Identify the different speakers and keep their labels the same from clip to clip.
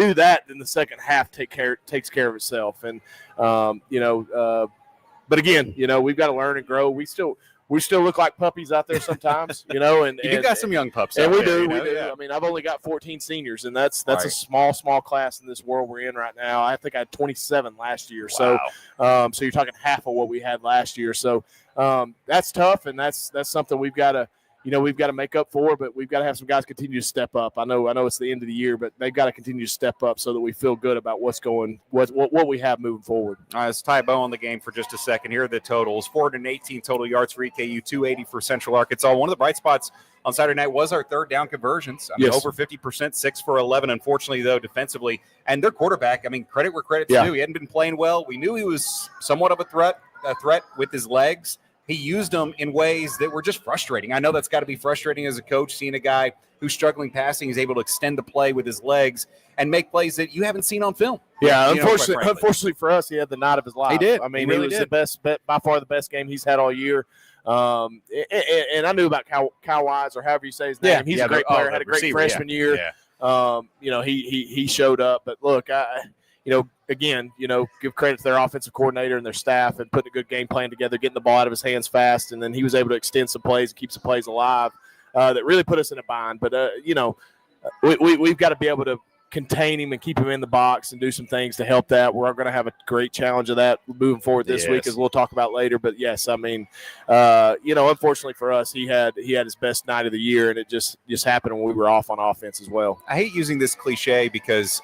Speaker 1: do that, then the second half takes care of itself. And but again, we've got to learn and grow. We still look like puppies out there sometimes, And
Speaker 2: you got some young pups,
Speaker 1: and
Speaker 2: we
Speaker 1: do.
Speaker 2: Yeah.
Speaker 1: I mean, I've only got 14 seniors, and that's right. A small class in this world we're in right now. I think I had 27 last year,
Speaker 2: wow.
Speaker 1: So you're talking half of what we had last year. So that's tough, and that's something we've got to. We've got to make up for, but we've got to have some guys continue to step up. I know it's the end of the year, but they've got to continue to step up so that we feel good about what we have moving forward.
Speaker 2: All right, let's tie a bow on the game for just a second. Here are the totals. 418 total yards for EKU, 280 for Central Arkansas. One of the bright spots on Saturday night was our third down conversions. I mean, over 50%, 6 for 11, unfortunately, though, defensively. And their quarterback, I mean, credit where credit's due. He hadn't been playing well. We knew he was somewhat of a threat with his legs. He used them in ways that were just frustrating. I know that's got to be frustrating as a coach, seeing a guy who's struggling passing is able to extend the play with his legs and make plays that you haven't seen on film.
Speaker 1: Yeah, unfortunately for us, he had the night of his life.
Speaker 2: He did.
Speaker 1: I mean,
Speaker 2: he
Speaker 1: was the best, by far the best game he's had all year. And I knew about Kyle Wise, or however you say his name. He's a great player. Had a great freshman year.
Speaker 2: Yeah.
Speaker 1: He showed up. But look, again, give credit to their offensive coordinator and their staff and putting a good game plan together, getting the ball out of his hands fast, and then he was able to extend some plays and keep some plays alive that really put us in a bind. But, we've got to be able to contain him and keep him in the box and do some things to help that. We're going to have a great challenge of that moving forward this week, as we'll talk about later. But, yes, I mean, unfortunately for us, he had his best night of the year, and it just happened when we were off on offense as well.
Speaker 2: I hate using this cliche because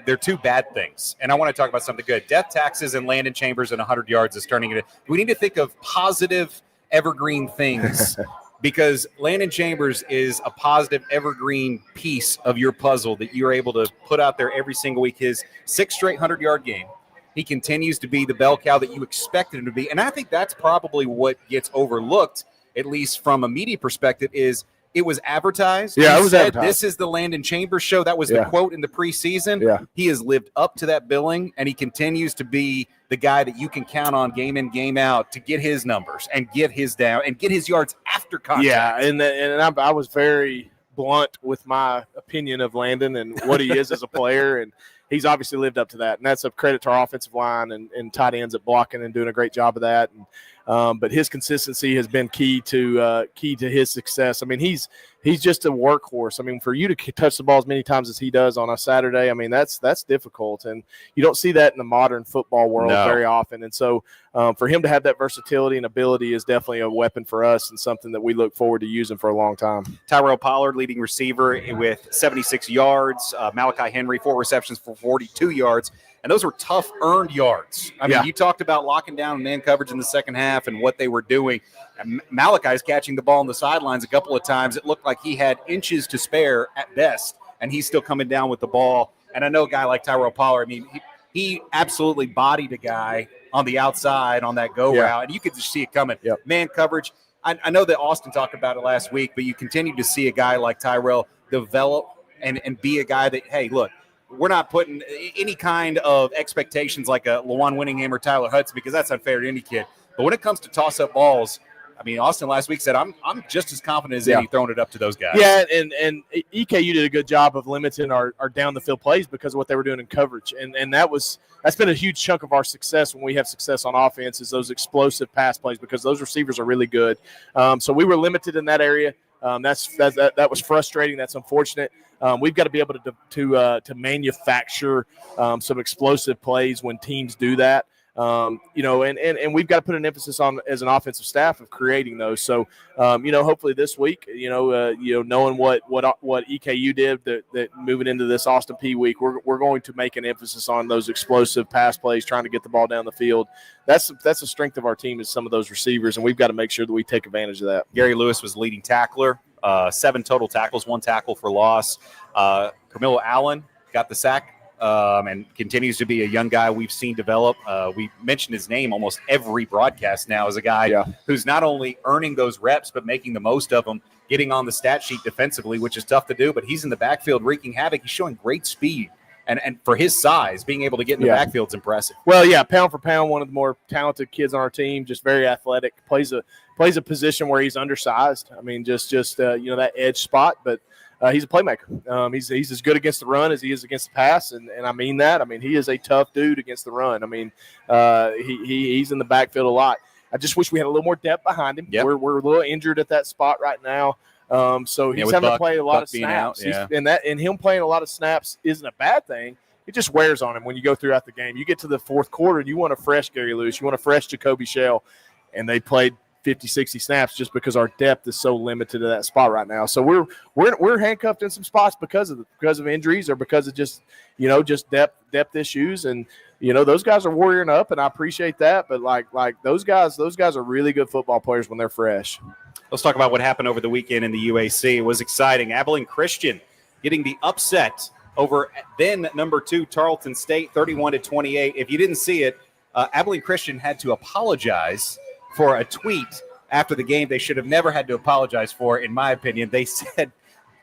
Speaker 2: they're two bad things, and I want to talk about something good. Death taxes and Landon Chambers and 100 yards is turning into – we need to think of positive evergreen things because Landon Chambers is a positive evergreen piece of your puzzle that you're able to put out there every single week. His 6 straight 100-yard game, he continues to be the bell cow that you expected him to be, and I think that's probably what gets overlooked, at least from a media perspective, is – it was advertised.
Speaker 1: Yeah, it was advertised.
Speaker 2: This is the Landon Chambers show. That was the quote in the preseason.
Speaker 1: Yeah.
Speaker 2: He has lived up to that billing, and he continues to be the guy that you can count on game in, game out to get his numbers and get his down and get his yards after contact.
Speaker 1: Yeah, and I was very blunt with my opinion of Landon and what he is as a player, and he's obviously lived up to that. And that's a credit to our offensive line and tight ends at blocking and doing a great job of that. And but his consistency has been key to his success. I mean, he's just a workhorse. I mean, for you to touch the ball as many times as he does on a Saturday, I mean, that's difficult, and you don't see that in the modern football world very often. And so, for him to have that versatility and ability is definitely a weapon for us and something that we look forward to using for a long time.
Speaker 2: Tyrell Pollard, leading receiver with 76 yards. Malachi Henry, 4 receptions for 42 yards. And those were tough earned yards. I mean, you talked about locking down man coverage in the second half and what they were doing. And Malachi's catching the ball on the sidelines a couple of times. It looked like he had inches to spare at best, and he's still coming down with the ball. And I know a guy like Tyrell Pollard, I mean, he absolutely bodied a guy on the outside on that go route, and you could just see it coming.
Speaker 1: Yep.
Speaker 2: Man coverage. I know that Austin talked about it last week, but you continue to see a guy like Tyrell develop and be a guy that, hey, look, we're not putting any kind of expectations like a Lawan Winningham or Tyler Hudson because that's unfair to any kid. But when it comes to toss-up balls, I mean, Austin last week said, I'm just as confident as any throwing it up to those guys.
Speaker 1: Yeah, and EKU did a good job of limiting our down-the-field plays because of what they were doing in coverage. And that's been a huge chunk of our success when we have success on offense is those explosive pass plays because those receivers are really good. So we were limited in that area. That was frustrating. That's unfortunate. We've got to be able to manufacture some explosive plays when teams do that. And we've got to put an emphasis on as an offensive staff of creating those. So, hopefully this week, knowing what EKU did, that moving into this Austin P week, we're going to make an emphasis on those explosive pass plays, trying to get the ball down the field. That's the strength of our team is some of those receivers, and we've got to make sure that we take advantage of that.
Speaker 2: Gary Lewis was leading tackler, 7 total tackles, 1 tackle for loss. Camilo Allen got the sack. And continues to be a young guy we've seen develop. We mentioned his name almost every broadcast now as a guy who's not only earning those reps but making the most of them, getting on the stat sheet defensively, which is tough to do, but he's in the backfield wreaking havoc. He's showing great speed. And for his size, being able to get in the backfield is impressive.
Speaker 1: Well, pound for pound, one of the more talented kids on our team, just very athletic, plays a position where he's undersized. I mean, just that edge spot, but he's a playmaker. He's as good against the run as he is against the pass, and I mean that. I mean, he is a tough dude against the run. I mean, he's in the backfield a lot. I just wish we had a little more depth behind him.
Speaker 2: Yep.
Speaker 1: We're a little injured at that spot right now. So he's having to play a lot of snaps. And him playing a lot of snaps isn't a bad thing. It just wears on him when you go throughout the game. You get to the fourth quarter, and you want a fresh Gary Lewis. You want a fresh Jacoby Shell. And they played 50, 60 snaps just because our depth is so limited to that spot right now. So we're handcuffed in some spots because of injuries or because of just depth issues. And those guys are warrioring up, and I appreciate that. But like those guys are really good football players when they're fresh.
Speaker 2: Let's talk about what happened over the weekend in the UAC. It was exciting. Abilene Christian getting the upset over then number 2 Tarleton State, 31-28. If you didn't see it, Abilene Christian had to apologize for a tweet after the game they should have never had to apologize for, in my opinion. They said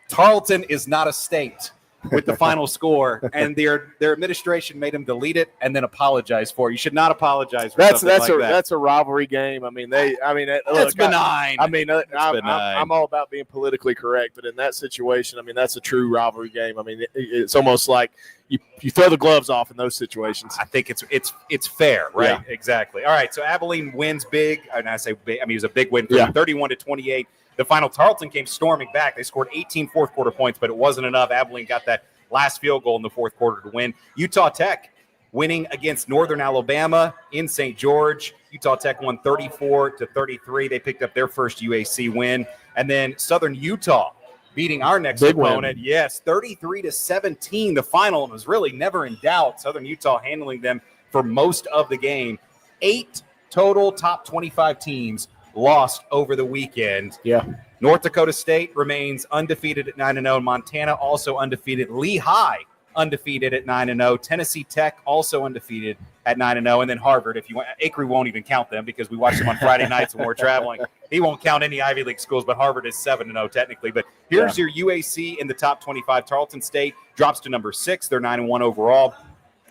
Speaker 2: Tarleton is not a state with the final score, and their administration made them delete it and then apologize for it. You should not apologize for something like that.
Speaker 1: That's a rivalry game. I mean,
Speaker 2: that's benign.
Speaker 1: I'm all about being politically correct, but in that situation, I mean, that's a true rivalry game. I mean, it's almost like you throw the gloves off in those situations.
Speaker 2: I think it's fair, right? Yeah. Exactly. All right, so Abilene wins big, and I say big, I mean, it was a big win for them, 31-28. The final, Tarleton came storming back. They scored 18 fourth-quarter points, but it wasn't enough. Abilene got that last field goal in the fourth quarter to win. Utah Tech winning against Northern Alabama in St. George. Utah Tech won 34-33. They picked up their first UAC win. And then Southern Utah beating our next opponent. Yes, 33-17, the final, and was really never in doubt. Southern Utah handling them for most of the game. 8 total top 25 teams lost over the weekend.
Speaker 1: Yeah.
Speaker 2: North Dakota State remains undefeated at 9-0. Montana also undefeated. Lehigh undefeated at 9-0. Tennessee Tech also undefeated at 9-0. And then Harvard, if you want, Acre won't even count them because we watch them on Friday nights when we're traveling. He won't count any Ivy League schools, but Harvard is 7-0 technically. But here's your UAC in the top 25. Tarleton State drops to number 6. They're 9-1 overall.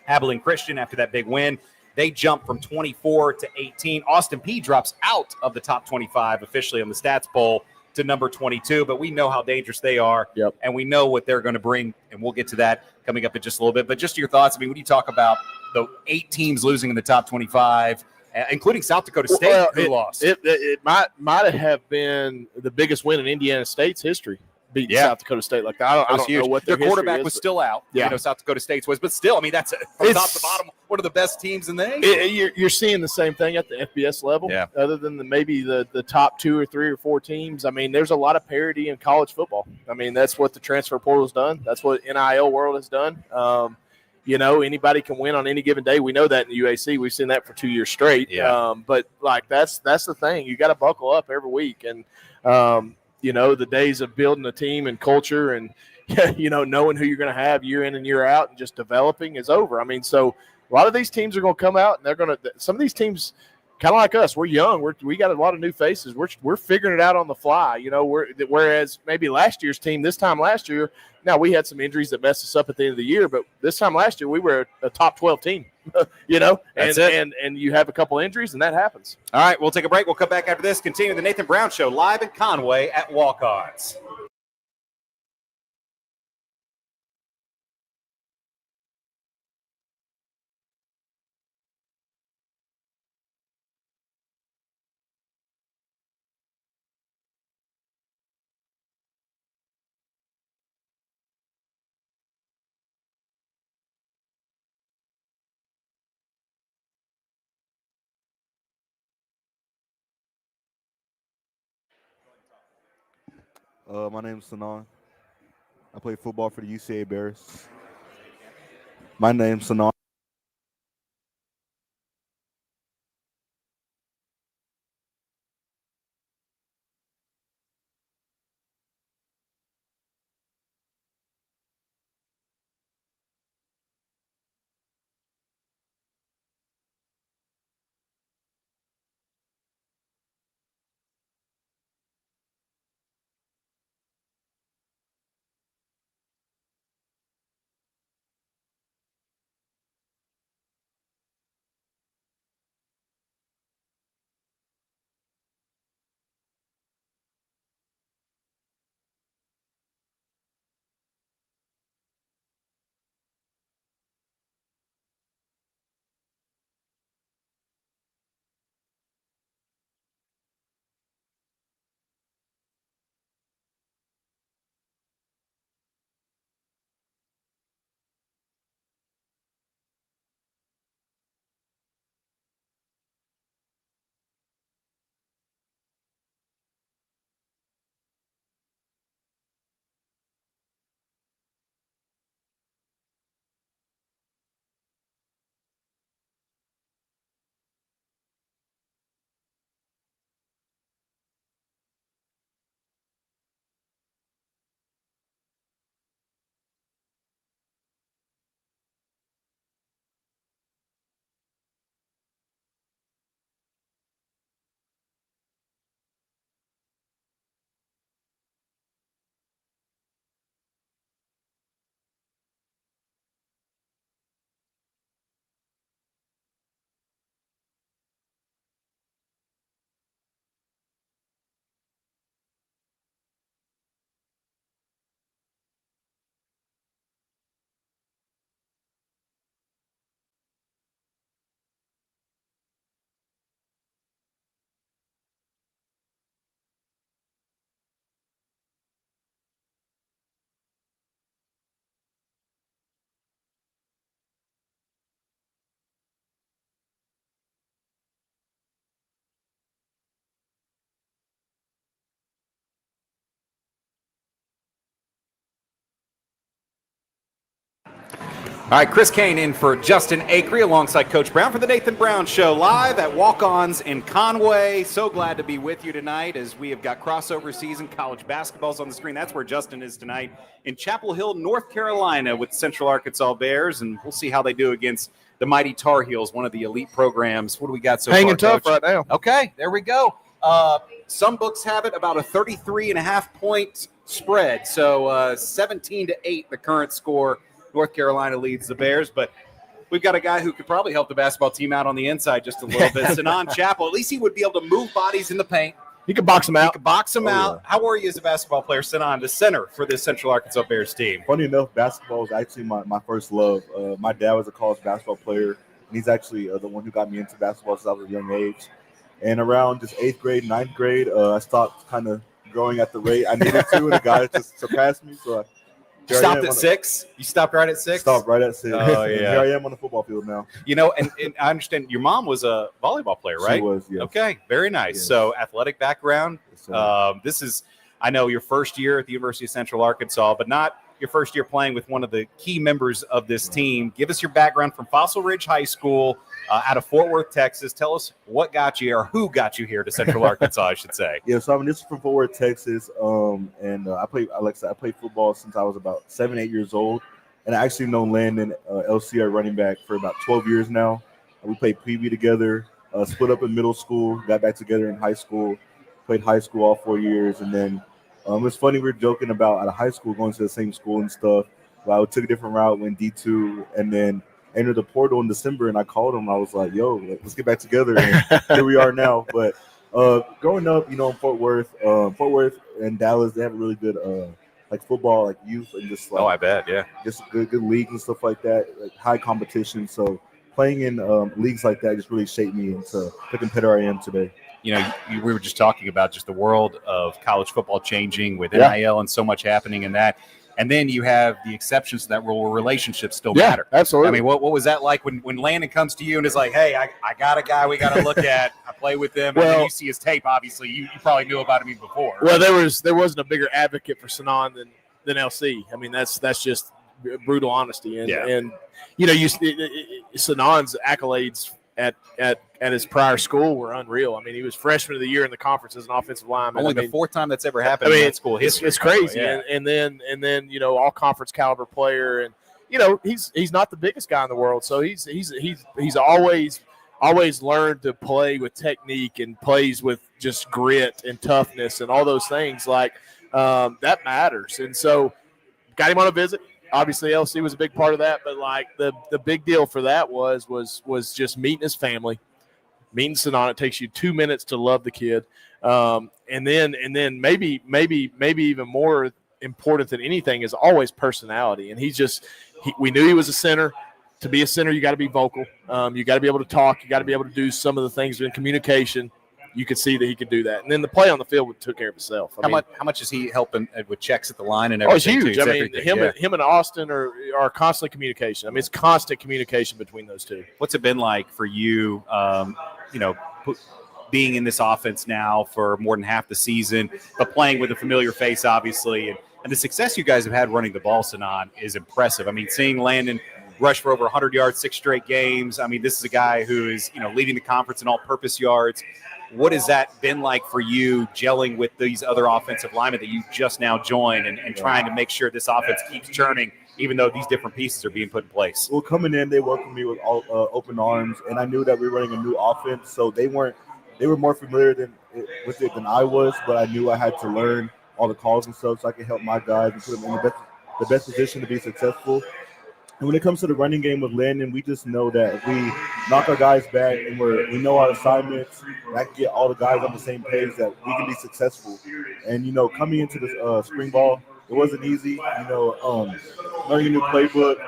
Speaker 2: Abilene Christian, after that big win, they jump from 24-18. Austin Peay drops out of the top 25 officially on the stats poll to number 22, but we know how dangerous they are, and we know what they're going to bring, and we'll get to that coming up in just a little bit. But just your thoughts, I mean, when you talk about the 8 teams losing in the top 25, including South Dakota State, who lost.
Speaker 1: It might have been the biggest win in Indiana State's history. Beating South Dakota State like that. I don't know what
Speaker 2: their quarterback was still out. Yeah. South Dakota State's was, but still, I mean, that's from top to bottom one of the best teams in the nation.
Speaker 1: You're seeing the same thing at the FBS level.
Speaker 2: Yeah.
Speaker 1: Other than maybe the top 2 or 3 or 4 teams. I mean, there's a lot of parity in college football. I mean, that's what the transfer portal's done. That's what NIL world has done. Anybody can win on any given day. We know that in the UAC. We've seen that for 2 years straight.
Speaker 2: Yeah.
Speaker 1: But like that's the thing. You got to buckle up every week, and the days of building a team and culture and, knowing who you're going to have year in and year out and just developing is over. I mean, so a lot of these teams are going to come out and they're going to – some of these teams, kind of like us, we're young. We got a lot of new faces. We're figuring it out on the fly, whereas maybe last year's team, this time last year, now we had some injuries that messed us up at the end of the year, but this time last year we were a top 12 team. And you have a couple injuries, and that happens.
Speaker 2: All right, we'll take a break. We'll come back after this. Continue the Nathan Brown Show live in Conway at Walk-Ons.
Speaker 3: My name is Sanan. I play football for the UCA Bears. My name's Sanan.
Speaker 2: All right, Chris Kane in for Justin Acree alongside Coach Brown for the Nathan Brown Show live at Walk-Ons in Conway. So glad to be with you tonight as we have got crossover season. College basketball's on the screen. That's where Justin is tonight in Chapel Hill, North Carolina with Central Arkansas Bears, and we'll see how they do against the mighty Tar Heels, one of the elite programs. What do we got so
Speaker 1: Hanging
Speaker 2: far,
Speaker 1: tough
Speaker 2: Coach?
Speaker 1: right now.
Speaker 2: Okay, there we go. Some books have it about a 33.5-point spread, so 17-8 the current score. North Carolina leads the Bears, but we've got a guy who could probably help the basketball team out on the inside just a little bit. Sinan Chappell, at least he would be able to move bodies in the paint.
Speaker 1: He could box them
Speaker 2: He
Speaker 1: out.
Speaker 2: could box them out.
Speaker 3: Yeah.
Speaker 2: How are you as a basketball player, Sinan, the center for this Central Arkansas Bears team?
Speaker 3: Funny enough, basketball was actually my first love. My dad was a college basketball player, and he's actually the one who got me into basketball since I was a young age. And around just 8th grade, 9th grade, I stopped kind of growing at the rate I needed to, and the guy just surpassed me. So
Speaker 2: You stopped at 6? You stopped right at 6?
Speaker 3: Stopped right at 6.
Speaker 2: Oh,
Speaker 3: And
Speaker 2: yeah.
Speaker 3: here I am on the football field now.
Speaker 2: You know, and I understand your mom was a volleyball player, right?
Speaker 3: She was, yes.
Speaker 2: Okay, very nice.
Speaker 3: Yes.
Speaker 2: So athletic background.
Speaker 3: So,
Speaker 2: This is, I know, your first year at the University of Central Arkansas, but not your first year playing with one of the key members of this team. Give us your background from Fossil Ridge High School out of Fort Worth, Texas. Tell us what got you, or who got you here to Central Arkansas, I should say.
Speaker 3: yeah, so I'm just from Fort Worth, Texas, and I played football since I was about 7, 8 years old, and I actually known Landon LC, our running back, for about 12 years now. We played PB together, split up in middle school, got back together in high school, played high school all 4 years, and then it's funny, we were joking about out of high school going to the same school and stuff. Well, I took a different route, went D2, and then entered the portal in December, and I called him. I was like, yo, let's get back together, and here we are now. But growing up, in Fort Worth and Dallas, they have a really good like football, like youth, and just like
Speaker 2: I bet, yeah.
Speaker 3: just good leagues and stuff like that, like high competition. So playing in leagues like that just really shaped me into the competitor I am today.
Speaker 2: We were just talking about just the world of college football changing with NIL and so much happening in that. And then you have the exceptions to that rule where relationships still matter.
Speaker 1: Absolutely.
Speaker 2: I mean, what was that like when Landon comes to you and is like, hey, I got a guy we got to look at. I play with him. And then you see his tape, obviously. You probably knew about him even before.
Speaker 1: Well, there wasn't a bigger advocate for Sinan than LC. I mean, that's just brutal honesty. And Sinan's accolades at his prior school were unreal. I mean, he was freshman of the year in the conference as an offensive lineman.
Speaker 2: Only the fourth time that's ever happened in that school history.
Speaker 1: It's crazy.
Speaker 2: Yeah.
Speaker 1: And then all conference caliber player, and he's not the biggest guy in the world, so he's always learned to play with technique and plays with just grit and toughness and all those things like that matters. And so got him on a visit. Obviously, LC was a big part of that, but like the big deal for that was just meeting his family, meeting Sinan. It takes you 2 minutes to love the kid, and then maybe even more important than anything is always personality. And we knew he was a center. To be a center, you got to be vocal. You got to be able to talk. You got to be able to do some of the things in communication. You could see that he could do that, and then the play on the field took care of itself. How
Speaker 2: much is he helping with checks at the line and everything?
Speaker 1: Oh, it's huge. Him and Austin are constantly communication. I mean, it's constant communication between those two.
Speaker 2: What's it been like for you? Being in this offense now for more than half the season, but playing with a familiar face, obviously, and the success you guys have had running the ball, Sinan, is impressive. I mean, seeing Landon rush for over 100 yards, 6 straight games. I mean, this is a guy who is leading the conference in all-purpose yards. What has that been like for you gelling with these other offensive linemen that you just now joined and trying to make sure this offense keeps churning, even though these different pieces are being put in place?
Speaker 3: Well, coming in, they welcomed me with all open arms, and I knew that we were running a new offense, so they were more familiar with it than I was, but I knew I had to learn all the calls and stuff so I could help my guys and put them in the best position to be successful. And when it comes to the running game with Landon, we just know that if we knock our guys back and we know our assignments, and I can get all the guys on the same page, that we can be successful. And, coming into the spring ball, it wasn't easy, learning a new playbook,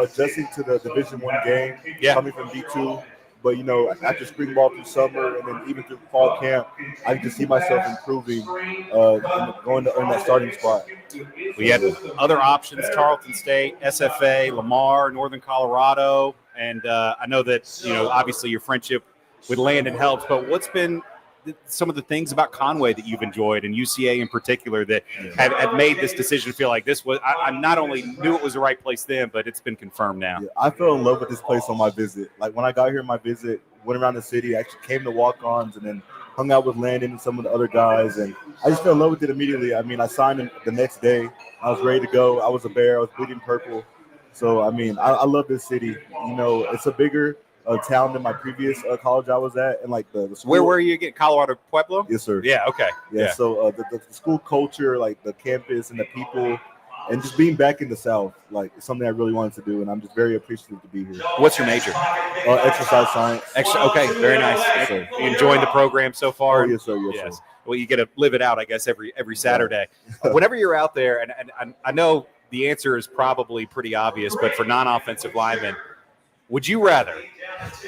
Speaker 3: adjusting to the Division I game, coming from D2. But, after spring ball through summer and then even through fall camp, I can just see myself improving and going to earn that starting spot.
Speaker 2: We had other options, Tarleton State, SFA, Lamar, Northern Colorado. And I know that, obviously your friendship with Landon helps. But what's been some of the things about Conway that you've enjoyed, and UCA in particular, that have made this decision feel like this was? I not only knew it was the right place then, but it's been confirmed now.
Speaker 3: Yeah, I fell in love with this place on my visit. Like when I got here, my visit went around the city. I actually came to walk-ons and then hung out with Landon and some of the other guys, and I just fell in love with it immediately. I mean, I signed him the next day. I was ready to go. I was a Bear. I was bleeding purple. So I mean, I love this city. You know, it's a bigger town than my previous college I was at, and like the school.
Speaker 2: Where were you again? Colorado Pueblo?
Speaker 3: Yes, sir.
Speaker 2: Yeah. Okay.
Speaker 3: Yeah. So the school culture, like the campus and the people, and just being back in the South, like it's something I really wanted to do, and I'm just very appreciative to be here.
Speaker 2: What's your major?
Speaker 3: Exercise science.
Speaker 2: Okay, very nice.
Speaker 3: Yes, sir.
Speaker 2: You enjoying the program so far?
Speaker 3: Oh, yes, sir. Yes, sir.
Speaker 2: Well, you get to live it out, I guess, every Saturday. Whenever you're out there, and I know the answer is probably pretty obvious, but for non-offensive linemen, would you rather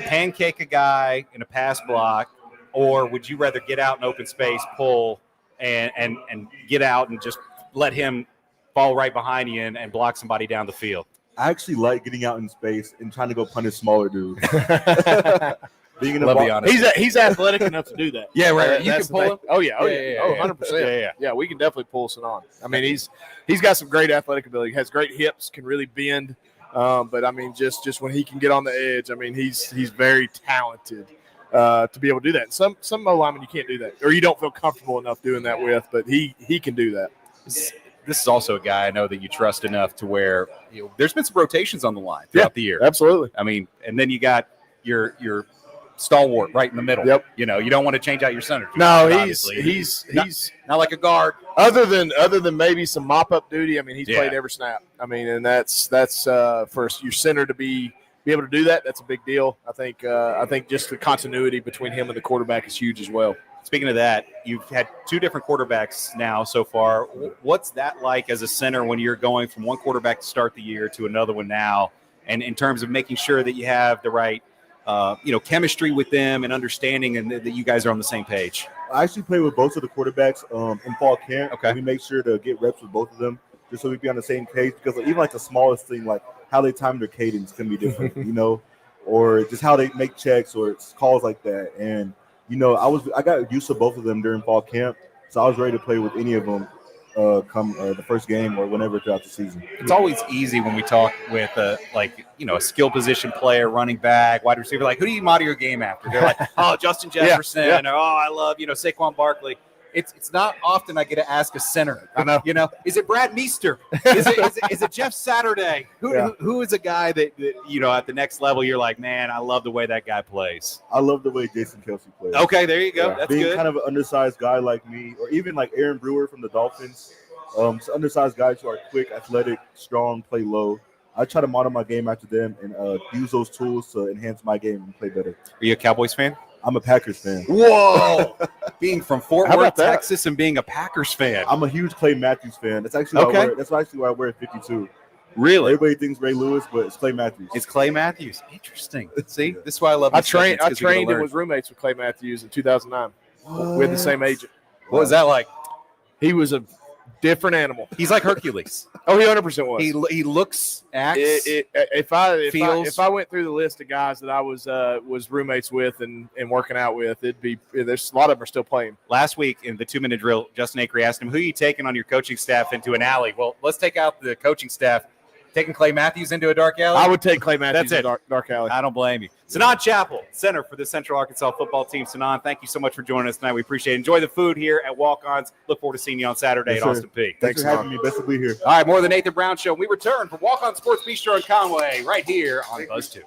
Speaker 2: pancake a guy in a pass block, or would you rather get out in open space, pull, and get out and just let him fall right behind you and block somebody down the field?
Speaker 3: I actually like getting out in space and trying to go punish smaller dudes. Being in
Speaker 2: Be honest.
Speaker 1: He's athletic enough to do that.
Speaker 2: Yeah, right. You can pull him.
Speaker 1: Oh yeah. 100%.
Speaker 2: Yeah.
Speaker 1: We can definitely pull Sanan. I mean, he's got some great athletic ability. Has great hips. Can really bend. But I mean, just when he can get on the edge, I mean, he's very talented to be able to do that. Some linemen you can't do that, or you don't feel comfortable enough doing that with. But he can do that.
Speaker 2: This is also a guy I know that you trust enough to where there's been some rotations on the line throughout the year.
Speaker 1: Absolutely.
Speaker 2: I mean, and then you got your stalwart right in the middle.
Speaker 1: Yep.
Speaker 2: You don't want to change out your center.
Speaker 1: No, he's
Speaker 2: not like a guard.
Speaker 1: Other than maybe some mop up duty. I mean, he's played every snap. I mean, and that's for your center to be able to do that. That's a big deal. I think just the continuity between him and the quarterback is huge as well.
Speaker 2: Speaking of that, you've had two different quarterbacks now so far. What's that like as a center when you're going from one quarterback to start the year to another one now, and in terms of making sure that you have the right chemistry with them and understanding, and that you guys are on the same page?
Speaker 3: I actually play with both of the quarterbacks in fall camp.
Speaker 2: Okay.
Speaker 3: We make sure to get reps with both of them just so we be on the same page, because even like the smallest thing, like how they time their cadence can be different, or just how they make checks or calls like that. And I got used to both of them during fall camp, so I was ready to play with any of them come the first game or whenever throughout the season.
Speaker 2: It's always easy when we talk with a skill position player, running back, wide receiver. Like, who do you model your game after? They're like, oh, Justin Jefferson, or I love Saquon Barkley. It's not often I get to ask a center.
Speaker 1: I know.
Speaker 2: Is it Brad Meester? Is it Jeff Saturday? Who is a guy that at the next level you're like, man, I love the way that guy plays.
Speaker 3: I love the way Jason Kelsey plays.
Speaker 2: Okay, there you go.
Speaker 3: Yeah.
Speaker 2: That's
Speaker 3: being
Speaker 2: good.
Speaker 3: Kind of an undersized guy like me, or even like Aaron Brewer from the Dolphins. Undersized guys who are quick, athletic, strong, play low. I try to model my game after them and use those tools to enhance my game and play better.
Speaker 2: Are you a Cowboys fan?
Speaker 3: I'm a Packers fan.
Speaker 2: Whoa! Being from Fort
Speaker 1: How
Speaker 2: Worth,
Speaker 1: about that?
Speaker 2: Texas, and being a Packers fan.
Speaker 3: I'm a huge Clay Matthews fan. That's actually why I wear 52.
Speaker 2: Really?
Speaker 3: Everybody thinks Ray Lewis, but it's Clay Matthews.
Speaker 2: It's Clay Matthews. Interesting. See, this is why I love.
Speaker 1: I trained and was roommates with Clay Matthews in 2009. We had the same agent.
Speaker 2: What was that like?
Speaker 1: He was a different animal.
Speaker 2: He's like Hercules.
Speaker 1: Oh, he 100% was.
Speaker 2: He looks, acts,
Speaker 1: if I went through the list of guys that I was roommates with and working out with, there's a lot of them are still playing.
Speaker 2: Last week in the 2-minute drill, Justin Acree asked him, who are you taking on your coaching staff into an alley? Well, let's take out the coaching staff. Taking Clay Matthews into a dark alley?
Speaker 1: I would take Clay Matthews
Speaker 2: That's
Speaker 1: in
Speaker 2: it.
Speaker 1: dark alley.
Speaker 2: I don't blame you. Sanan Chappell, center for the Central Arkansas football team. Sanan, thank you so much for joining us tonight. We appreciate it. Enjoy the food here at Walk-Ons. Look forward to seeing you on Saturday at Austin Peay.
Speaker 3: Thanks for having me. Best to be here.
Speaker 2: All right, more of the Nathan Brown Show. We return from Walk-On Sports Bistro in Conway right here on Buzz 2.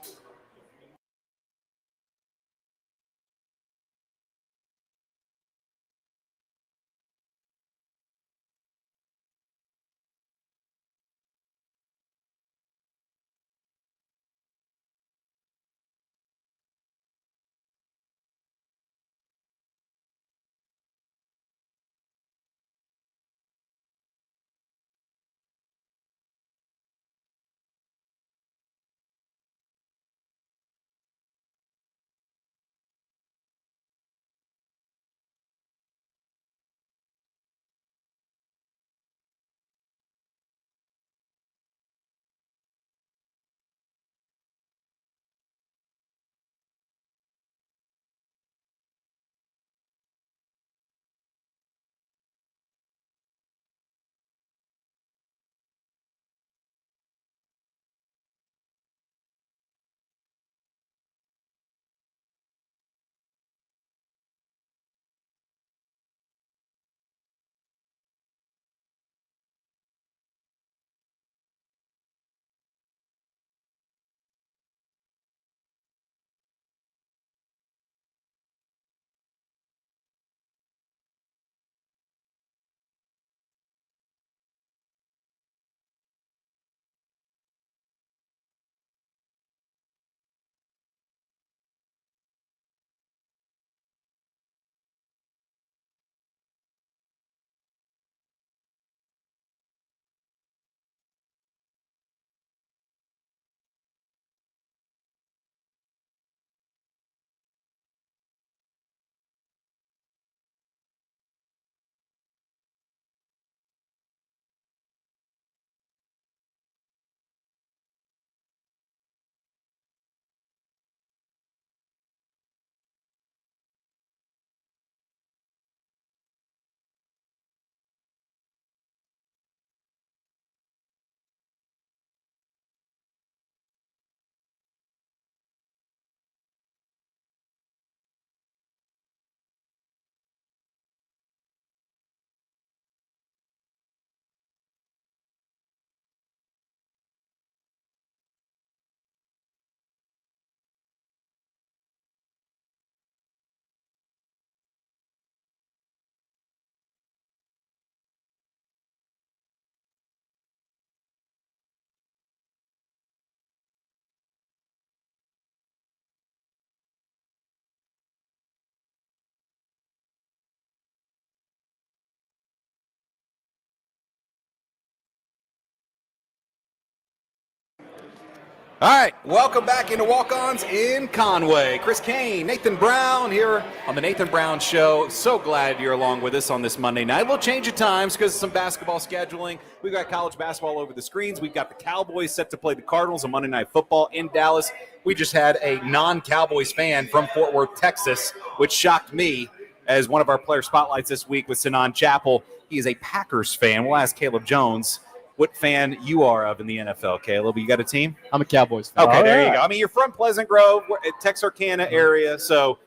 Speaker 2: All right, welcome back into Walk-Ons in Conway. Chris Kane, Nathan Brown here on the Nathan Brown Show. So glad you're along with us on this Monday night. We'll change of times because of some basketball scheduling. We've got college basketball over the screens. We've got the Cowboys set to play the Cardinals on Monday Night Football in Dallas. We just had a non-Cowboys fan from Fort Worth, Texas, which shocked me as one of our player spotlights this week with Sinan Chappell. He is a Packers fan. We'll ask Caleb Jones what fan you are of in the NFL, Caleb. You got a team?
Speaker 4: I'm a Cowboys fan.
Speaker 2: Okay, there you go. I mean, you're from Pleasant Grove, Texarkana area, so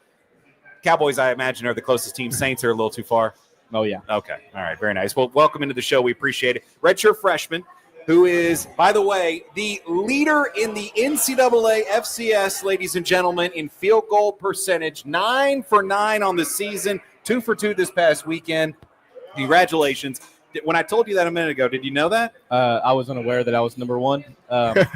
Speaker 2: Cowboys, I imagine, are the closest team. Saints are a little too far.
Speaker 4: Oh, yeah.
Speaker 2: Okay, all right, very nice. Well, welcome into the show. We appreciate it. Redshirt freshman, who is, by the way, the leader in the NCAA FCS, ladies and gentlemen, in field goal percentage. 9 for 9 on the season, 2 for 2 this past weekend. Congratulations. When I told you that a minute ago, did you know that?
Speaker 4: I was unaware that I was number one. I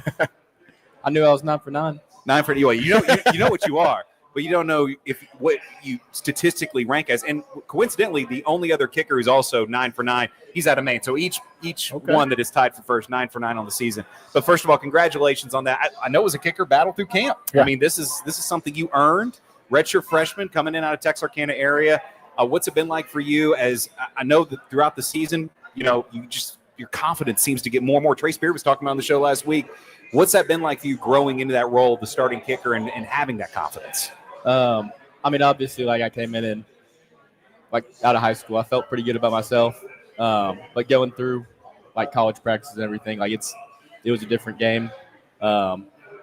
Speaker 4: knew I was 9 for 9.
Speaker 2: 9 for 9. You know what you are, but you don't know if what you statistically rank as. And coincidentally, the only other kicker who's also 9 for 9, he's out of Maine. So each one that is tied for first, 9 for 9 on the season. But first of all, congratulations on that. I know it was a kicker battle through camp. Yeah. I mean, this is something you earned. Redshirt freshman coming in out of Texarkana area. What's it been like for you? As I know that throughout the season, your confidence seems to get more and more. Trey Spear was talking about on the show last week. What's that been like for you growing into that role of the starting kicker and having that confidence?
Speaker 4: I mean, obviously, I came in and out of high school, I felt pretty good about myself. But going through college practices and everything, it was a different game.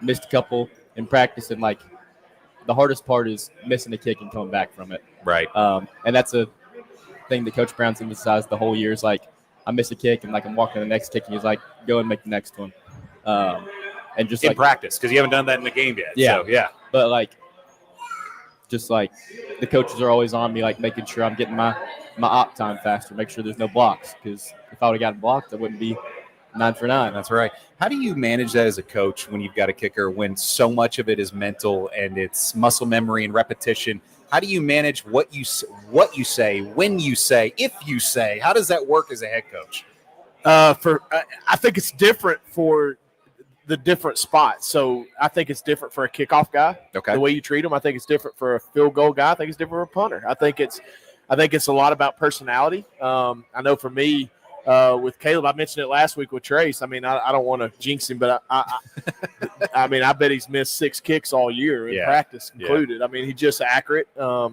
Speaker 4: Missed a couple in practice, and the hardest part is missing a kick and coming back from it.
Speaker 2: Right.
Speaker 4: And that's a thing that Coach Brown's emphasized the whole year is I miss a kick and I'm walking the next kick and he's go and make the next one. And just
Speaker 2: in practice, because you haven't done that in the game yet.
Speaker 4: Yeah.
Speaker 2: So, yeah.
Speaker 4: But the coaches are always on me, making sure I'm getting my op time faster, make sure there's no blocks. Because if I would have gotten blocked, I wouldn't be 9 for 9.
Speaker 2: That's right. How do you manage that as a coach when you've got a kicker, when so much of it is mental and it's muscle memory and repetition? How do you manage what you say, when you say, if you say? How does that work as a head coach?
Speaker 1: I think it's different for the different spots. So I think it's different for a kickoff guy.
Speaker 2: Okay.
Speaker 1: The way you treat him. I think it's different for a field goal guy. I think it's different for a punter. I think it's a lot about personality. I know for me, with Caleb, I mentioned it last week with Trace. I mean, I don't want to jinx him, but I mean, I bet he's missed 6 kicks all year in practice included. Yeah. I mean, he's just accurate. But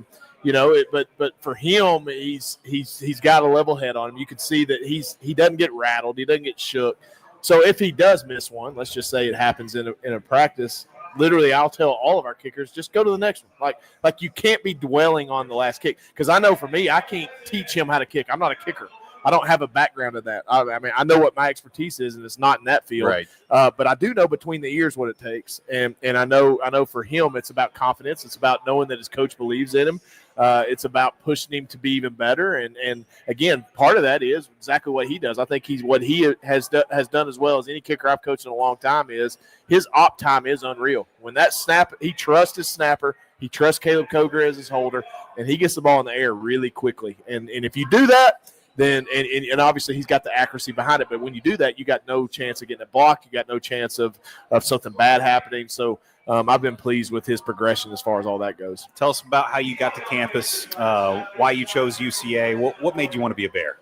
Speaker 1: for him, he's got a level head on him. You can see that he doesn't get rattled. He doesn't get shook. So if he does miss one, let's just say it happens in a practice. Literally, I'll tell all of our kickers, just go to the next one. Like you can't be dwelling on the last kick, because I know for me, I can't teach him how to kick. I'm not a kicker. I don't have a background of that. I mean, I know what my expertise is, and it's not in that field.
Speaker 2: Right.
Speaker 1: But I do know between the ears what it takes, and I know for him it's about confidence. It's about knowing that his coach believes in him. It's about pushing him to be even better. And again, part of that is exactly what he does. I think what he has done as well as any kicker I've coached in a long time is his op time is unreal. When that snap, he trusts his snapper. He trusts Caleb Coger as his holder, and he gets the ball in the air really quickly. And if you do that, then and obviously he's got the accuracy behind it. But when you do that, you got no chance of getting it blocked. You got no chance of something bad happening. So I've been pleased with his progression as far as all that goes.
Speaker 2: Tell us about how you got to campus, why you chose UCA. What made you want to be a Bear?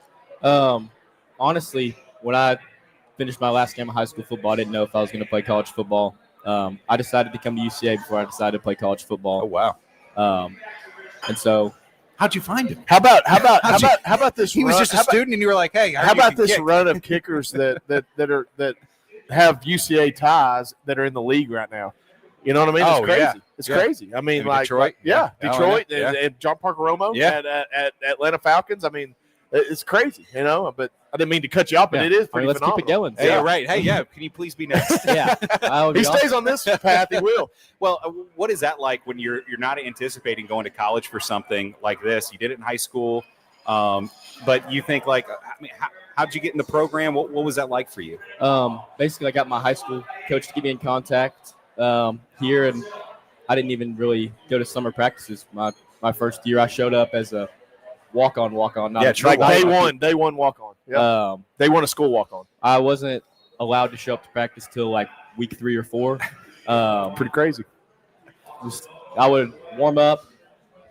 Speaker 4: Honestly, when I finished my last game of high school football, I didn't know if I was going to play college football. I decided to come to UCA before I decided to play college football.
Speaker 2: Oh, wow.
Speaker 4: And so –
Speaker 2: how'd you find him?
Speaker 1: How about this?
Speaker 2: He was just a student, and you were like, "Hey,
Speaker 1: how about this run of kickers that have UCA ties that are in the league right now? You know what I mean? It's crazy.
Speaker 2: Yeah.
Speaker 1: It's crazy. I mean,
Speaker 2: Detroit.
Speaker 1: Detroit
Speaker 2: Yeah.
Speaker 1: and John Parker Romo at Atlanta Falcons. I mean, it's crazy, but I didn't mean to cut you off, but it is pretty
Speaker 4: let's
Speaker 1: phenomenal.
Speaker 4: Keep it going.
Speaker 2: Hey, right. Hey, yeah. Can you please be next?
Speaker 4: Yeah.
Speaker 1: He stays on this path. He will.
Speaker 2: Well, what is that like when you're not anticipating going to college for something like this? You did it in high school, but you think how'd you get in the program? What was that like for you?
Speaker 4: Basically, I got my high school coach to get me in contact here, and I didn't even really go to summer practices. My first year, I showed up as a walk-on.
Speaker 1: Day one walk-on. Yeah. They won a school walk-on.
Speaker 4: I wasn't allowed to show up to practice till week 3 or 4.
Speaker 1: Pretty crazy.
Speaker 4: I would warm up.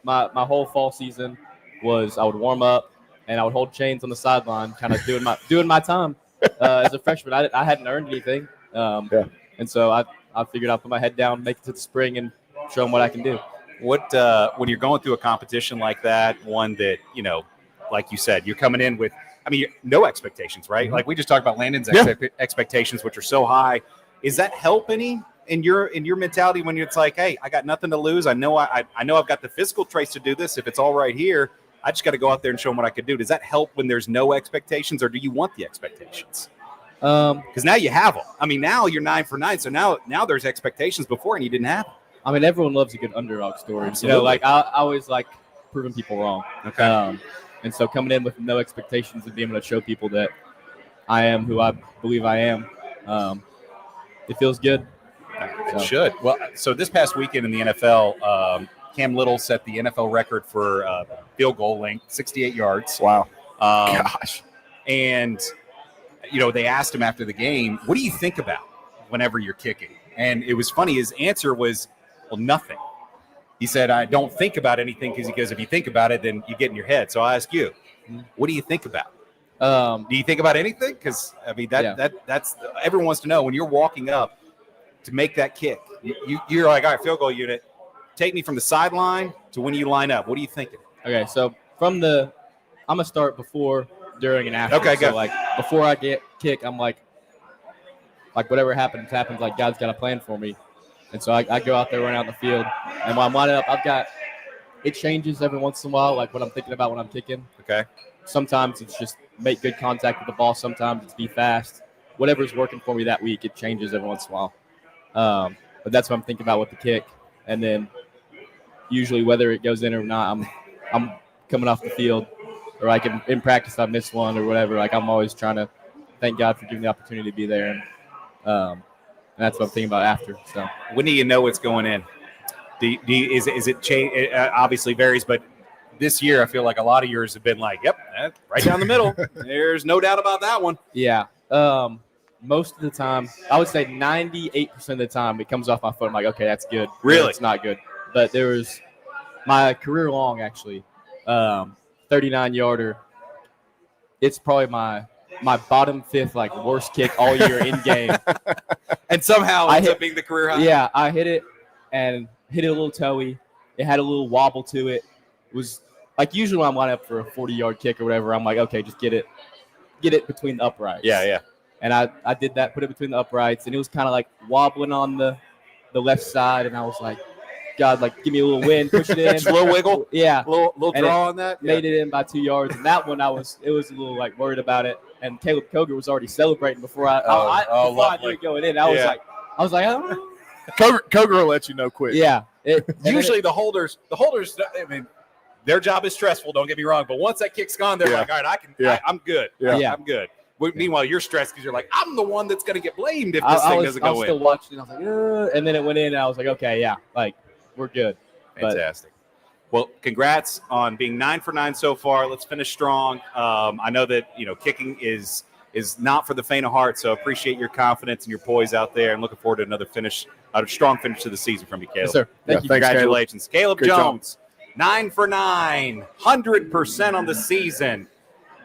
Speaker 4: My whole fall season was I would warm up and I would hold chains on the sideline, kind of doing my time as a freshman. I hadn't earned anything, and so I figured I'd put my head down, make it to the spring, and show them what I can do.
Speaker 2: What when you're going through a competition like that, one that like you said, you're coming in with, no expectations, right?
Speaker 1: Mm-hmm.
Speaker 2: Like we just talked about Landon's expectations, which are so high. Is that help any in your mentality when it's like, hey, I got nothing to lose. I know I've got the physical traits to do this. If it's all right here, I just got to go out there and show them what I could do. Does that help when there's no expectations, or do you want the expectations? Because now you have them. Now you're 9 for 9, so now there's expectations before, and you didn't have them.
Speaker 4: Everyone loves a good underdog story.
Speaker 2: Absolutely.
Speaker 4: I always like proving people wrong.
Speaker 2: Okay.
Speaker 4: And so coming in with no expectations and being able to show people that I am who I believe I am, it feels good.
Speaker 2: It should. Well, so this past weekend in the NFL, Cam Little set the NFL record for field goal length, 68 yards.
Speaker 1: Wow.
Speaker 2: Gosh. And, they asked him after the game, what do you think about whenever you're kicking? And it was funny. His answer was, well, nothing. He said, I don't think about anything because if you think about it, then you get in your head. So I ask you, what do you think about? Do you think about anything? Because, that's everyone wants to know when you're walking up to make that kick. You're like, all right, field goal unit, take me from the sideline to when you line up. What are you thinking?
Speaker 4: Okay, so I'm going to start before, during, and after.
Speaker 2: Okay,
Speaker 4: so, before I get kick, I'm like whatever happens. Like, God's got a plan for me. And so I go out there, run out in the field. And while I'm lining up, it changes every once in a while, like what I'm thinking about when I'm kicking.
Speaker 2: Okay.
Speaker 4: Sometimes it's just make good contact with the ball. Sometimes it's be fast. Whatever's working for me that week, it changes every once in a while. But that's what I'm thinking about with the kick. And then usually whether it goes in or not, I'm coming off the field, or in practice I miss one or whatever. I'm always trying to thank God for giving the opportunity to be there. And that's what I'm thinking about after. So
Speaker 2: when do you know it's going in? Is it change? It obviously varies, but this year I feel like a lot of yours have been like, yep, right down the middle. There's no doubt about that one.
Speaker 4: Yeah. Most of the time, I would say 98% of the time, it comes off my foot. I'm like, okay, that's good.
Speaker 2: Really?
Speaker 4: It's not good. But there was my career long, actually, 39-yarder. It's probably my bottom fifth, worst kick all year in game.
Speaker 2: And somehow ends up being the career high.
Speaker 4: Yeah, I hit it and hit it a little toey. It had a little wobble to it. It was usually when I'm lining up for a 40-yard kick or whatever, I'm like, okay, just get it between the uprights.
Speaker 2: Yeah.
Speaker 4: And I did that, put it between the uprights, and it was kind of wobbling on the left side, and I was like, God, give me a little wind, push it in.
Speaker 2: Just a little wiggle?
Speaker 4: Yeah.
Speaker 2: Little draw on that?
Speaker 4: Made it in by 2 yards. And that one, it was a little worried about it. And Caleb Koger was already celebrating before I knew it going in. I was like, oh.
Speaker 1: Koger will let you know quick.
Speaker 4: Yeah.
Speaker 2: Usually the holders, their job is stressful, don't get me wrong. But once that kick's gone, they're like, all right, I'm good.
Speaker 1: Yeah.
Speaker 2: I'm good. Meanwhile, you're stressed because you're like, I'm the one that's going to get blamed if this thing doesn't go in. I was
Speaker 4: still watching. I was like, and then it went in, and I was like, okay, yeah, we're good.
Speaker 2: Fantastic. Well, congrats on being 9 for 9 so far. Let's finish strong. I know that kicking is not for the faint of heart, so appreciate your confidence and your poise out there, and looking forward to another strong finish to the season from you, Caleb.
Speaker 4: Yes, sir. Thank you.
Speaker 2: Congratulations, Caleb
Speaker 1: Great
Speaker 2: Jones. 9 for 9, 100% on the season.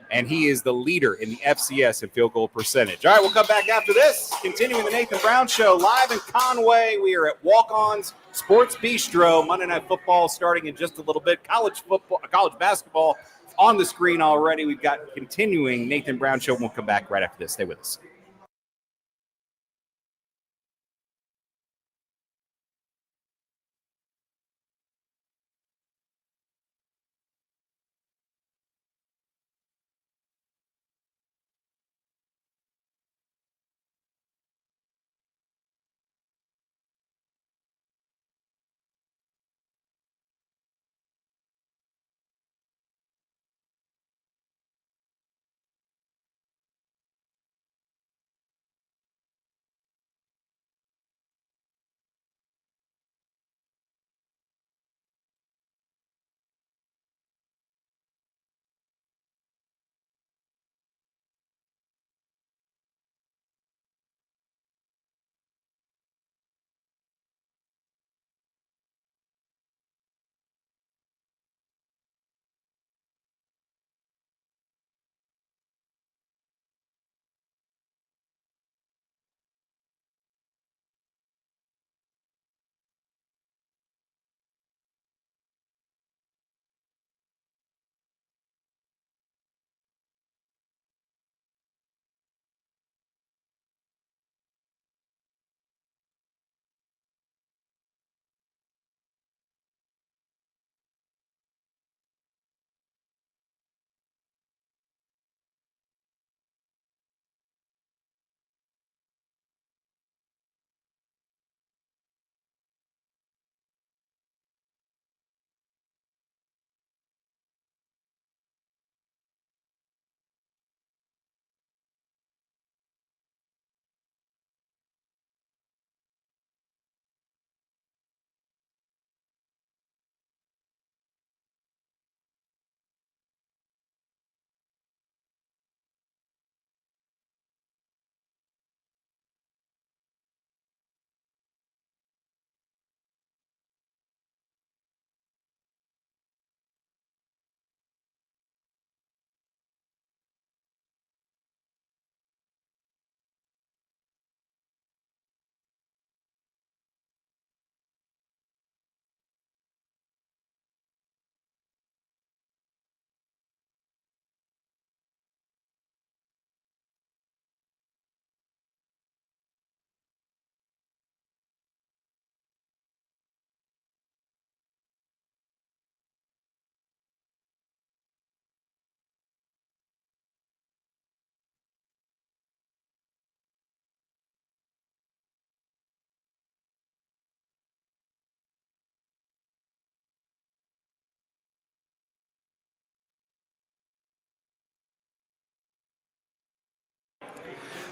Speaker 2: And he is the leader in the FCS in field goal percentage. All right, we'll come back after this. Continuing the Nathan Brown Show live in Conway. We are at Walk-On's Sports Bistro. Monday Night Football starting in just a little bit. College basketball on the screen already. We've got continuing Nathan Brown Show. We'll come back right after this. Stay with us.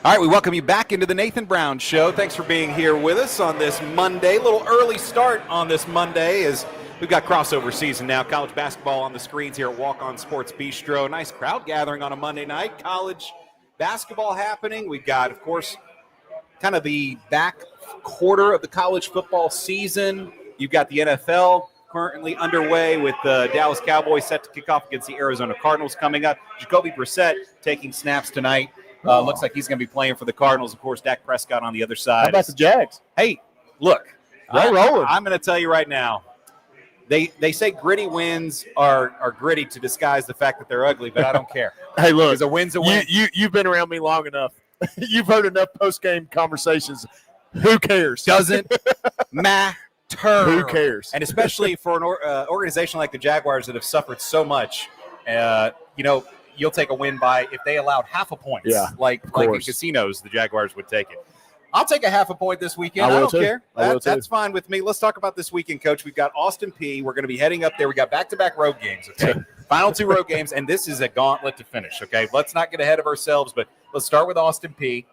Speaker 2: All right, we welcome you back into the Nathan Brown Show. Thanks for being here with us on this Monday. A little early start on this Monday as we've got crossover season now. College basketball on the screens here at Walk On Sports Bistro. Nice crowd gathering on a Monday night. College basketball happening. We've got, of course, kind of the back quarter of the college football season. You've got the NFL currently underway with the Dallas Cowboys set to kick off against the Arizona Cardinals coming up. Jacoby Brissett taking snaps tonight. Looks like he's going to be playing for the Cardinals. Of course, Dak Prescott on the other side.
Speaker 1: How about the Jags?
Speaker 2: Hey, look,
Speaker 1: rolling.
Speaker 2: I'm going to tell you right now. They say gritty wins are gritty to disguise the fact that they're ugly, but I don't care.
Speaker 1: Hey, look,
Speaker 2: because a win's a win.
Speaker 1: You've been around me long enough. You've heard enough post-game conversations. Who cares?
Speaker 2: Doesn't matter.
Speaker 1: Who cares?
Speaker 2: And especially for an organization like the Jaguars that have suffered so much, you'll take a win by if they allowed half a point.
Speaker 1: Yeah,
Speaker 2: like in casinos, the Jaguars would take it. I'll take a half a point this weekend. I don't care. That's fine with me. Let's talk about this weekend, Coach. We've got Austin Peay. We're going to be heading up there. We got back-to-back road games. Okay, final 2 road games, and this is a gauntlet to finish. Okay, let's not get ahead of ourselves, but let's start with Austin Peay.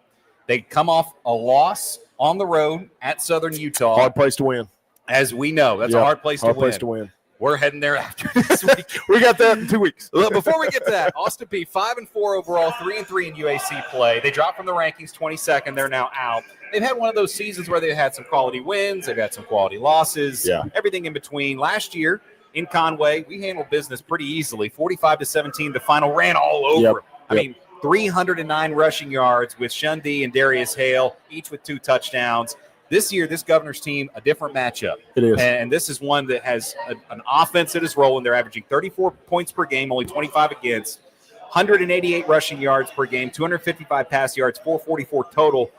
Speaker 2: They come off a loss on the road at Southern Utah.
Speaker 1: Hard place to win.
Speaker 2: As we know, that's a hard place to win. We're heading there after this week.
Speaker 1: We got that in 2 weeks.
Speaker 2: Before we get to that, Austin Peay 5-4 overall, 3-3 in UAC play. They dropped from the rankings 22nd. They're now out. They've had one of those seasons where they've had some quality wins. They've had some quality losses.
Speaker 1: Yeah.
Speaker 2: Everything in between. Last year in Conway, we handled business pretty easily. 45-17. The final ran all over them. I mean, 309 rushing yards with Shundee and Darius Hale, each with 2 touchdowns. This year, this Governor's team, a different matchup.
Speaker 1: It is.
Speaker 2: And this is one that has an offense that is rolling. They're averaging 34 points per game, only 25 against, 188 rushing yards per game, 255 pass yards, 444 total.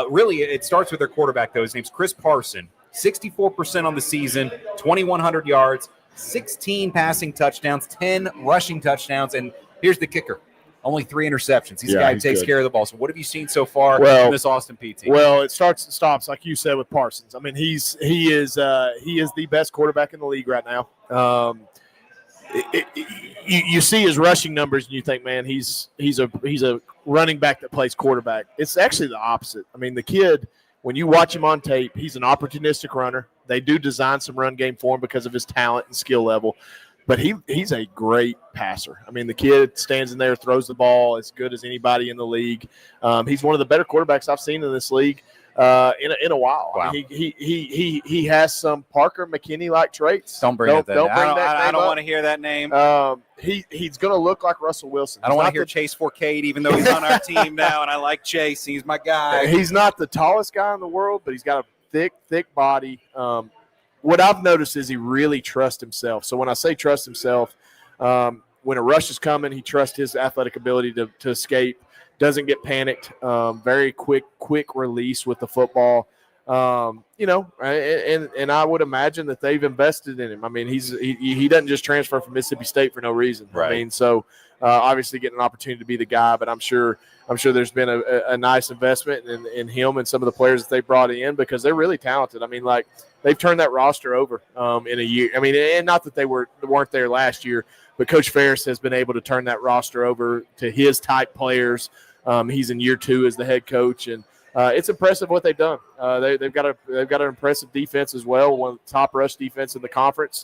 Speaker 2: Really, it starts with their quarterback, though. His name's Chris Parson, 64% on the season, 2,100 yards, 16 passing touchdowns, 10 rushing touchdowns. And here's the kicker. Only 3 interceptions. He's a guy who takes care of the ball. So what have you seen so far from this Austin Peay team?
Speaker 1: Well, it starts and stops, like you said, with Parsons. I mean, he is the best quarterback in the league right now. You see his rushing numbers and you think, man, he's a running back that plays quarterback. It's actually the opposite. I mean, the kid, when you watch him on tape, he's an opportunistic runner. They do design some run game for him because of his talent and skill level. But he's a great passer. I mean, the kid stands in there, throws the ball as good as anybody in the league. He's one of the better quarterbacks I've seen in this league in a while.
Speaker 2: Wow.
Speaker 1: I mean, he has some Parker McKinney-like traits.
Speaker 2: Don't bring that name. I don't want to hear that name.
Speaker 1: He's going to look like Russell Wilson.
Speaker 2: I don't want to hear Chase Forcade, even though he's on our team now, and I like Chase. He's my guy.
Speaker 1: He's not the tallest guy in the world, but he's got a thick body. What I've noticed is he really trusts himself. So when I say trust himself, when a rush is coming, he trusts his athletic ability to escape, doesn't get panicked, very quick release with the football. And I would imagine that they've invested in him. I mean, he doesn't just transfer from Mississippi State for no reason.
Speaker 2: Right.
Speaker 1: I mean, so obviously getting an opportunity to be the guy, but I'm sure there's been a nice investment in him and some of the players that they brought in because they're really talented. I mean, like they've turned that roster over in a year. I mean, and not that they weren't there last year, but Coach Ferris has been able to turn that roster over to his type players. He's in year 2 as the head coach, and it's impressive what they've done. They've got an impressive defense as well, one of the top rush defense in the conference.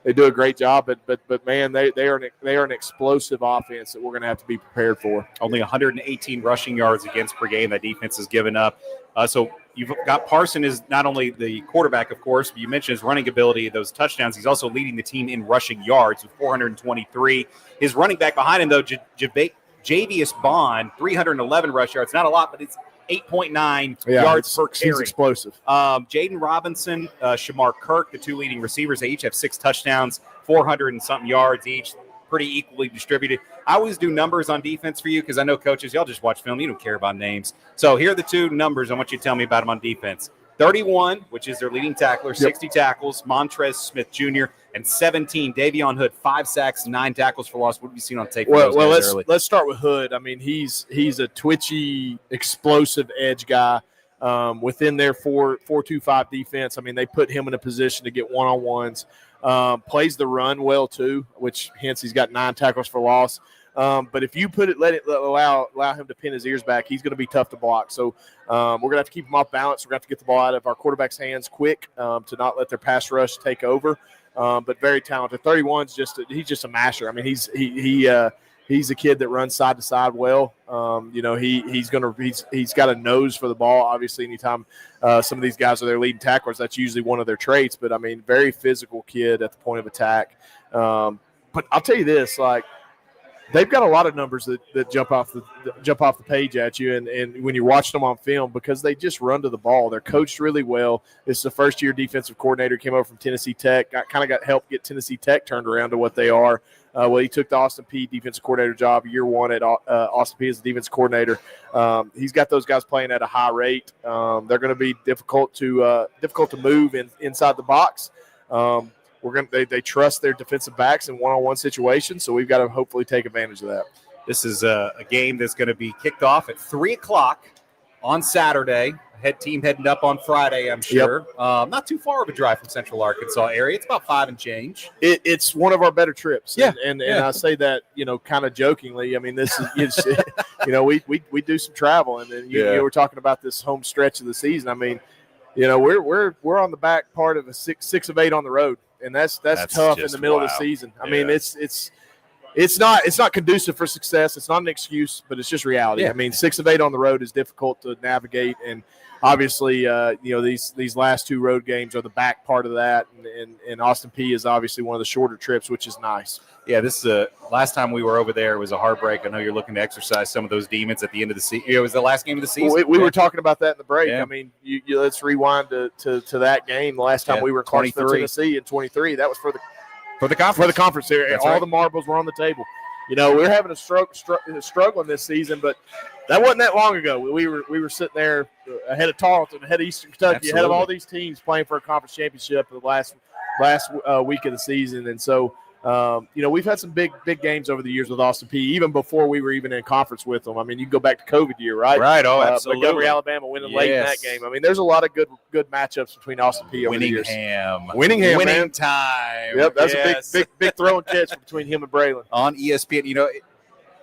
Speaker 1: They do a great job, but man, they are an explosive offense that we're going to have to be prepared for.
Speaker 2: Only 118 rushing yards against per game that defense has given up. So you've got Parson is not only the quarterback, of course, but you mentioned his running ability, those touchdowns. He's also leading the team in rushing yards with 423. His running back behind him, though, Javius Bond, 311 rush yards. Not a lot, but it's 8.9 yards per carry.
Speaker 1: He's explosive.
Speaker 2: Jaden Robinson, Shamar Kirk, the 2 leading receivers, they each have 6 touchdowns, 400 and something yards each, pretty equally distributed. I always do numbers on defense for you because I know coaches, y'all just watch film. You don't care about names. So here are the 2 numbers I want you to tell me about them on defense. 31, which is their leading tackler, 60 tackles, Montrez Smith Jr., and 17, Davion Hood, 5 sacks, 9 tackles for loss. What have you seen on tape?
Speaker 1: Well, let's start with Hood. I mean, he's a twitchy, explosive edge guy within their 4-2-5 defense. I mean, they put him in a position to get one-on-ones. Plays the run well too, which hence he's got 9 tackles for loss. But if you allow him to pin his ears back, he's going to be tough to block. So we're going to have to keep him off balance. We're going to have to get the ball out of our quarterback's hands quick to not let their pass rush take over. But very talented. 31's he's just a masher. I mean, he's a kid that runs side to side well. He's got a nose for the ball. Obviously, anytime some of these guys are their leading tacklers, that's usually one of their traits. But I mean, very physical kid at the point of attack. But I'll tell you this, like, they've got a lot of numbers that jump off the page at you, and when you're watching them on film, because they just run to the ball. They're coached really well. This is the first-year defensive coordinator, came over from Tennessee Tech. Got helped get Tennessee Tech turned around to what they are. He took the Austin Peay defensive coordinator job year one at Austin Peay as the defensive coordinator. He's got those guys playing at a high rate. They're going to be difficult to move inside the box. They trust their defensive backs in one-on-one situations, so we've got to hopefully take advantage of that.
Speaker 2: This is a game that's going to be kicked off at 3 o'clock on Saturday. Head team heading up on Friday, I'm sure. Yep. Not too far of a drive from Central Arkansas area. It's about 5 and change.
Speaker 1: It's one of our better trips.
Speaker 2: Yeah.
Speaker 1: And I say that, kind of jokingly. I mean, this is, we do some travel, and then you were talking about this home stretch of the season. I mean, we're on the back part of a 6 of 8 on the road. And that's tough in the middle of the season. I mean, it's not conducive for success. It's not an excuse, but it's just reality.
Speaker 2: Yeah.
Speaker 1: I mean, 6 of 8 on the road is difficult to navigate, and obviously, these last 2 road games are the back part of that, and Austin Peay is obviously one of the shorter trips, which is nice.
Speaker 2: Yeah, this is last time we were over there. It was a heartbreak. I know you're looking to exercise some of those demons at the end of the season. It was the last game of the season.
Speaker 1: We were talking about that in the break.
Speaker 2: Yeah.
Speaker 1: I mean, let's rewind to that game. The last time we were in Clarksville, Tennessee in 23. That was for the conference area.
Speaker 2: That's
Speaker 1: all
Speaker 2: right.
Speaker 1: the marbles were on the table. We're having a struggle in this season, but that wasn't that long ago. We were sitting there ahead of Tarleton, ahead of Eastern Kentucky,
Speaker 2: Absolutely.
Speaker 1: ahead of all these teams playing for a conference championship the last week of the season, and so. We've had some big games over the years with Austin Peay, even before we were even in conference with them. I mean, you can go back to COVID year, right?
Speaker 2: Right. Oh, absolutely.
Speaker 1: Montgomery, Alabama, winning late in that game. I mean, there's a lot of good matchups between Austin Peay over the years. Winning
Speaker 2: time.
Speaker 1: Yep, that's a big throw and catch between him and Braylon
Speaker 2: on ESPN.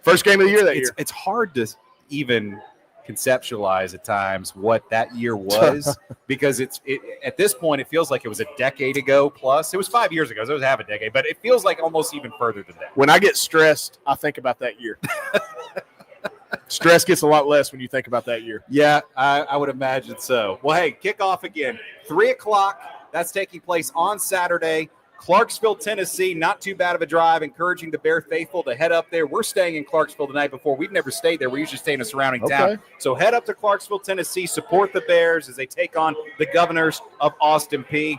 Speaker 1: First game of the year that year.
Speaker 2: It's hard to even conceptualize at times what that year was because at this point it feels like it was a decade ago plus. It was 5 years ago, so it was half a decade, but it feels like almost even further than that.
Speaker 1: When I get stressed, I think about that year. Stress gets a lot less when you think about that year.
Speaker 2: Yeah, I would imagine so. Well, hey, kickoff again, 3 o'clock. That's taking place on Saturday. Clarksville, Tennessee, not too bad of a drive, encouraging the Bear faithful to head up there. We're staying in Clarksville the night before. We've never stayed there. We usually stay in a surrounding town. So head up to Clarksville, Tennessee, support the Bears as they take on the Governors of Austin Peay.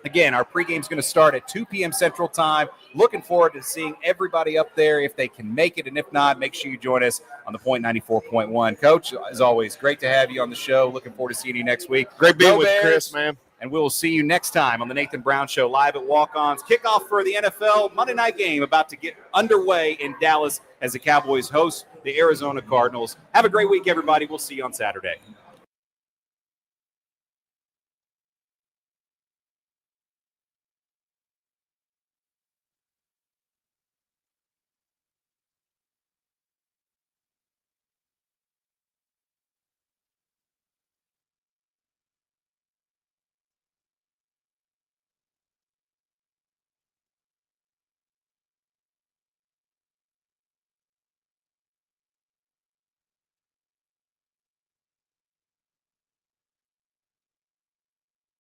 Speaker 2: Again, our pregame is going to start at 2 p.m. Central Time. Looking forward to seeing everybody up there if they can make it, and if not, make sure you join us on the Point 94.1. Coach, as always, great to have you on the show. Looking forward to seeing you next week.
Speaker 1: Great being with Chris, man.
Speaker 2: And we will see you next time on the Nathan Brown Show, live at Walk-Ons. Kickoff for the NFL Monday night game about to get underway in Dallas as the Cowboys host the Arizona Cardinals. Have a great week, everybody. We'll see you on Saturday.